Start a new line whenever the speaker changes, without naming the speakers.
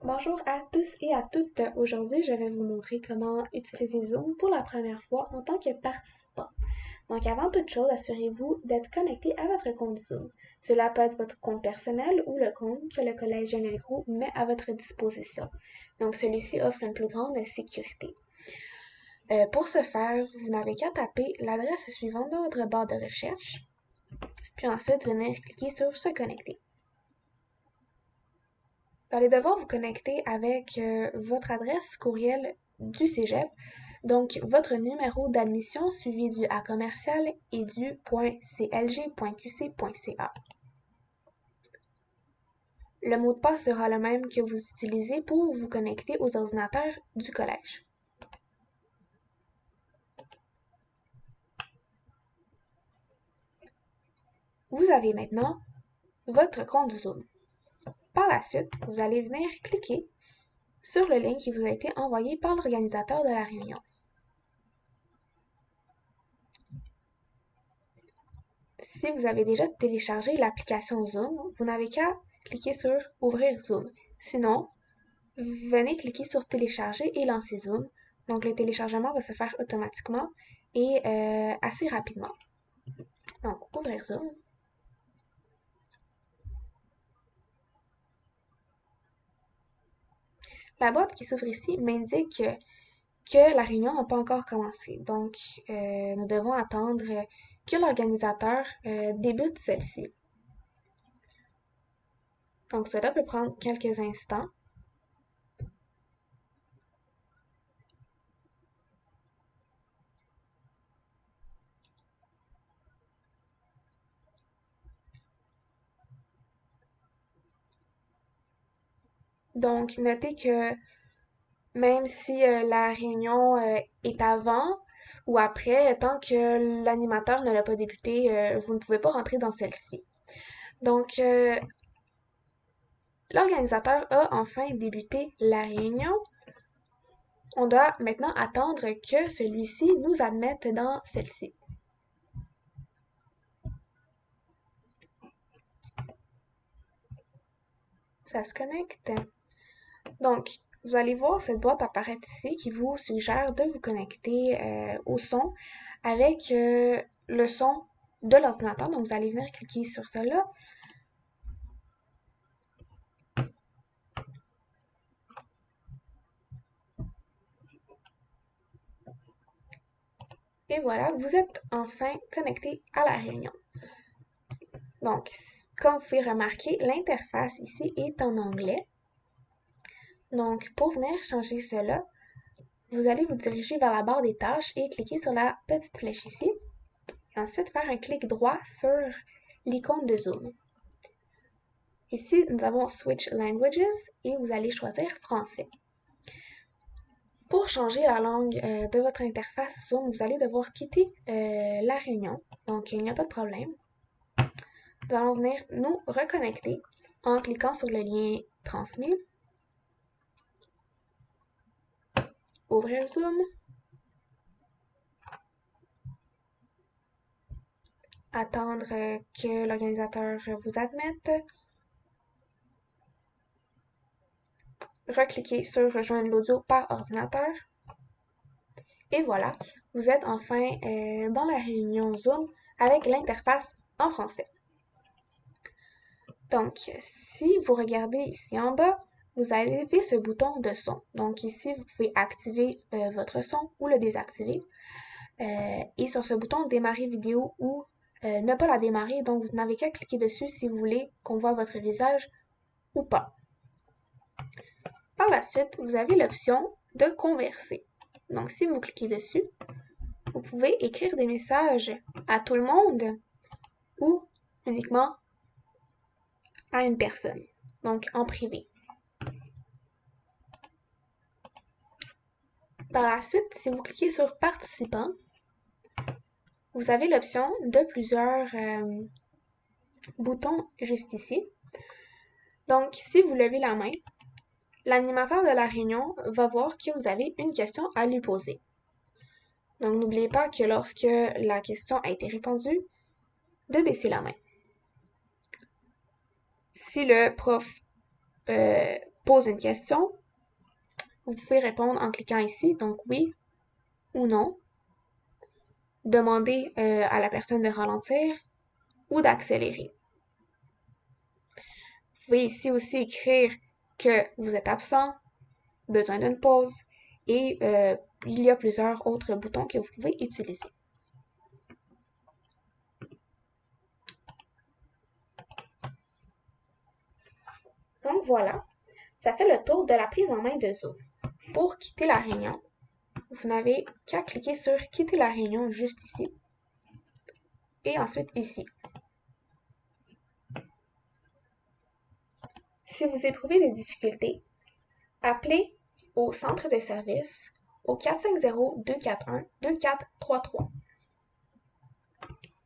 Bonjour à tous et à toutes. Aujourd'hui, je vais vous montrer comment utiliser Zoom pour la première fois en tant que participant. Donc, avant toute chose, assurez-vous d'être connecté à votre compte Zoom. Cela peut être votre compte personnel ou le compte que le Collège Lionel Groulx met à votre disposition. Donc, celui-ci offre une plus grande sécurité. Pour ce faire, vous n'avez qu'à taper l'adresse suivante dans votre barre de recherche, puis ensuite venir cliquer sur Se connecter. Vous allez devoir vous connecter avec votre adresse courriel du cégep, donc votre numéro d'admission suivi du A commercial et du .clg.qc.ca. Le mot de passe sera le même que vous utilisez pour vous connecter aux ordinateurs du collège. Vous avez maintenant votre compte Zoom. Par la suite, vous allez venir cliquer sur le lien qui vous a été envoyé par l'organisateur de la réunion. Si vous avez déjà téléchargé l'application Zoom, vous n'avez qu'à cliquer sur Ouvrir Zoom. Sinon, venez cliquer sur Télécharger et lancer Zoom. Donc, le téléchargement va se faire automatiquement et assez rapidement. Donc, Ouvrir Zoom. La boîte qui s'ouvre ici m'indique que la réunion n'a pas encore commencé. Donc, nous devons attendre que l'organisateur débute celle-ci. Donc, cela peut prendre quelques instants. Donc, notez que même si la réunion est avant ou après, tant que l'animateur ne l'a pas débuté, vous ne pouvez pas rentrer dans celle-ci. Donc, l'organisateur a enfin débuté la réunion. On doit maintenant attendre que celui-ci nous admette dans celle-ci. Ça se connecte. Donc, vous allez voir cette boîte apparaître ici qui vous suggère de vous connecter au son avec le son de l'ordinateur. Donc, vous allez venir cliquer sur cela. Et voilà, vous êtes enfin connecté à la réunion. Donc, comme vous pouvez remarquer, l'interface ici est en anglais. Donc, pour venir changer cela, vous allez vous diriger vers la barre des tâches et cliquer sur la petite flèche ici. Et ensuite, faire un clic droit sur l'icône de Zoom. Ici, nous avons Switch Languages et vous allez choisir Français. Pour changer la langue de votre interface Zoom, vous allez devoir quitter la réunion. Donc, il n'y a pas de problème. Nous allons venir nous reconnecter en cliquant sur le lien transmis. Ouvrir Zoom. Attendre que l'organisateur vous admette. Recliquer sur Rejoindre l'audio par ordinateur. Et voilà, vous êtes enfin dans la réunion Zoom avec l'interface en français. Donc, si vous regardez ici en bas, vous avez ce bouton de son. Donc ici, vous pouvez activer votre son ou le désactiver. Et sur ce bouton démarrer vidéo ou ne pas la démarrer, donc vous n'avez qu'à cliquer dessus si vous voulez qu'on voit votre visage ou pas. Par la suite, vous avez l'option de converser. Donc si vous cliquez dessus, vous pouvez écrire des messages à tout le monde ou uniquement à une personne, donc en privé. Par la suite, si vous cliquez sur Participants, vous avez l'option de plusieurs boutons juste ici. Donc, si vous levez la main, l'animateur de la réunion va voir que vous avez une question à lui poser. Donc, n'oubliez pas que lorsque la question a été répondue, de baisser la main. Si le prof pose une question. Vous pouvez répondre en cliquant ici, donc oui ou non. Demander à la personne de ralentir ou d'accélérer. Vous pouvez ici aussi écrire que vous êtes absent, besoin d'une pause, et il y a plusieurs autres boutons que vous pouvez utiliser. Donc voilà, ça fait le tour de la prise en main de Zoom. Pour quitter la réunion, vous n'avez qu'à cliquer sur « Quitter la réunion » juste ici, et ensuite ici. Si vous éprouvez des difficultés, appelez au centre de service au 450-241-2433.